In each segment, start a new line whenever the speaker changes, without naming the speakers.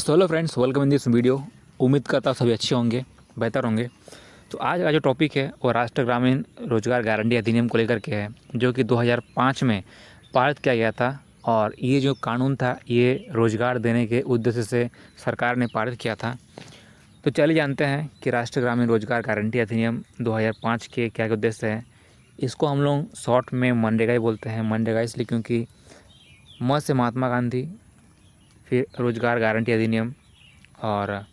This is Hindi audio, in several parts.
So hello friends, welcome in this video. उम्मीद करता हूँ सभी अच्छे होंगे, बेहतर होंगे। तो आज का जो टॉपिक है वो राष्ट्रीय ग्रामीण रोजगार गारंटी अधिनियम को लेकर के है, जो कि 2005 में पारित किया गया था। और ये जो कानून था ये रोजगार देने के उद्देश्य से सरकार ने पारित किया था। तो चलिए जानते हैं कि राष्ट्रीय ग्रामीण रोजगार गारंटी अधिनियम 2005 के क्या उद्देश्य है। इसको हम लोग शॉर्ट में मनरेगा ही बोलते हैं। मनरेगा इसलिए क्योंकि म से महात्मा गांधी, फिर रोजगार गारंटी अधिनियम, और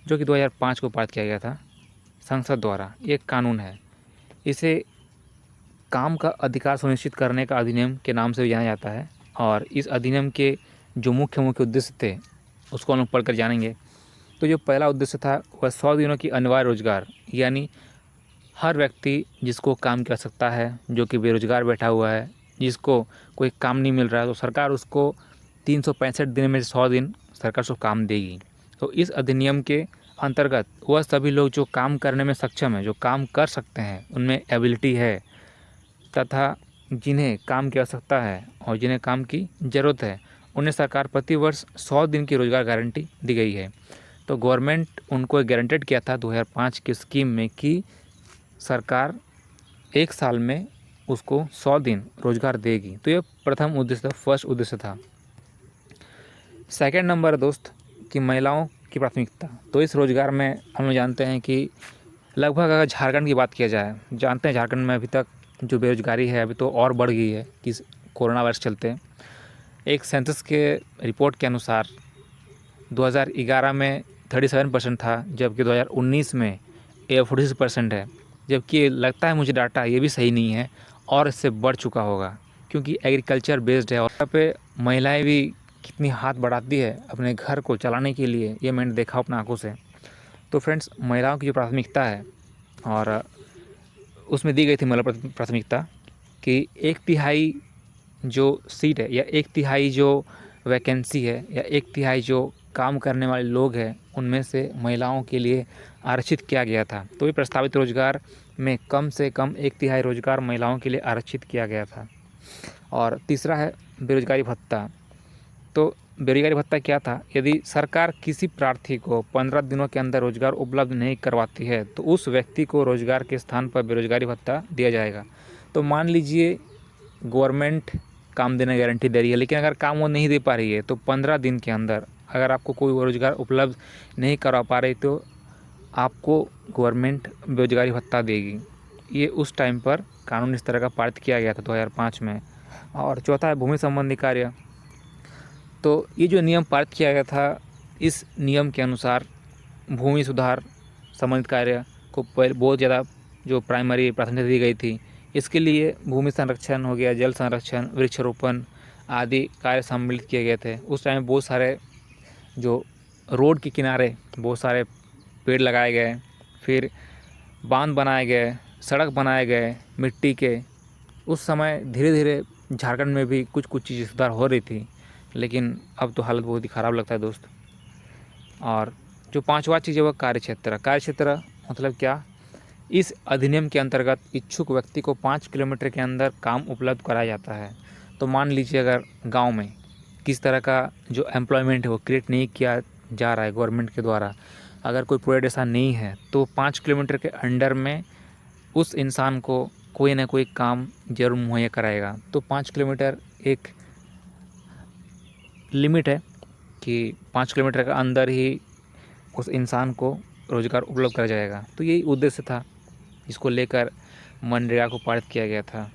जो कि 2005 को पारित किया गया था संसद द्वारा। ये कानून है, इसे काम का अधिकार सुनिश्चित करने का अधिनियम के नाम से भी जाना जाता है। और इस अधिनियम के जो मुख्य उद्देश्य थे उसको हम लोग पढ़कर जानेंगे। तो जो पहला उद्देश्य था वह 100 दिनों की अनिवार्य रोजगार, यानी हर व्यक्ति जिसको काम की आवश्यकता है, जो कि बेरोजगार बैठा हुआ है, जिसको कोई काम नहीं मिल रहा है, तो सरकार उसको 365 दिन में से 100 दिन सरकार उसको काम देगी। तो इस अधिनियम के अंतर्गत वह सभी लोग जो काम करने में सक्षम है, जो काम कर सकते हैं, उनमें एबिलिटी है, तथा जिन्हें काम की आवश्यकता है और जिन्हें काम की ज़रूरत है, उन्हें सरकार प्रति वर्ष 100 दिन की रोजगार गारंटी दी गई है। तो गवर्नमेंट उनको गारंटेड किया था 2005 की स्कीम में कि सरकार एक साल में उसको 100 दिन रोजगार देगी। तो ये प्रथम उद्देश्य था, फर्स्ट उद्देश्य था। सेकंड नंबर है दोस्त कि महिलाओं की प्राथमिकता। तो इस रोज़गार में हम लोग जानते हैं कि लगभग अगर झारखंड की बात किया जाए, जानते हैं झारखंड में अभी तक जो बेरोजगारी है अभी तो और बढ़ गई है कि कोरोना वायरस चलते। एक सेंसस के रिपोर्ट के अनुसार 2011 में 37% था, जबकि 2019 में ये 46% है। जबकि लगता है मुझे डाटा ये भी सही नहीं है और इससे बढ़ चुका होगा, क्योंकि एग्रीकल्चर बेस्ड है और यहाँ पे महिलाएं भी कितनी हाथ बढ़ाती है अपने घर को चलाने के लिए, ये मैंने देखा अपना आंखों से। तो फ्रेंड्स, महिलाओं की जो प्राथमिकता है और उसमें दी गई थी महिला प्राथमिकता कि 1/3 जो सीट है या 1/3 जो वैकेंसी है या 1/3 जो काम करने वाले लोग हैं, उनमें से महिलाओं के लिए आरक्षित किया गया था। तो ये प्रस्तावित रोजगार में कम से कम 1/3 रोजगार महिलाओं के लिए आरक्षित किया गया था। और तीसरा है बेरोजगारी भत्ता। तो बेरोजगारी भत्ता क्या था? यदि सरकार किसी प्रार्थी को 15 दिनों के अंदर रोजगार उपलब्ध नहीं करवाती है तो उस व्यक्ति को रोजगार के स्थान पर बेरोजगारी भत्ता दिया जाएगा। तो मान लीजिए गवर्नमेंट काम देने की गारंटी दे रही है, लेकिन अगर काम वो नहीं दे पा रही है तो 15 दिन के अंदर अगर आपको कोई रोजगार उपलब्ध नहीं करवा पा रही तो आपको गवर्नमेंट बेरोजगारी भत्ता देगी। ये उस टाइम पर कानून इस तरह का पारित किया गया था 2005 में। और चौथा है भूमि संबंधी कार्य। तो ये जो नियम पारित किया गया था, इस नियम के अनुसार भूमि सुधार संबंधित कार्य को बहुत ज़्यादा जो प्राथमिकता दी गई थी। इसके लिए भूमि संरक्षण हो गया, जल संरक्षण, वृक्षारोपण आदि कार्य सम्मिलित किए गए थे। उस टाइम बहुत सारे जो रोड के किनारे बहुत सारे पेड़ लगाए गए, फिर बांध बनाए गए, सड़क बनाए गए मिट्टी के। उस समय धीरे धीरे झारखंड में भी कुछ कुछ चीज़ें सुधार हो रही थी, लेकिन अब तो हालत बहुत ही ख़राब लगता है दोस्त। और जो पांचवा चीज़ है वह कार्यक्षेत्र। कार्यक्षेत्र मतलब क्या? इस अधिनियम के अंतर्गत इच्छुक व्यक्ति को 5 किलोमीटर के अंदर काम उपलब्ध कराया जाता है। तो मान लीजिए अगर गांव में किस तरह का जो एम्प्लॉयमेंट है वो क्रिएट नहीं किया जा रहा है गवर्नमेंट के द्वारा, अगर कोई प्रोजेक्ट ऐसा नहीं है तो 5 किलोमीटर के अंडर में उस इंसान को कोई ना कोई काम जरूर मुहैया कराएगा। तो 5 किलोमीटर एक लिमिट है कि 5 किलोमीटर के अंदर ही उस इंसान को रोज़गार उपलब्ध कराया जाएगा। तो यही उद्देश्य था जिसको लेकर मनरेगा को पारित किया गया था।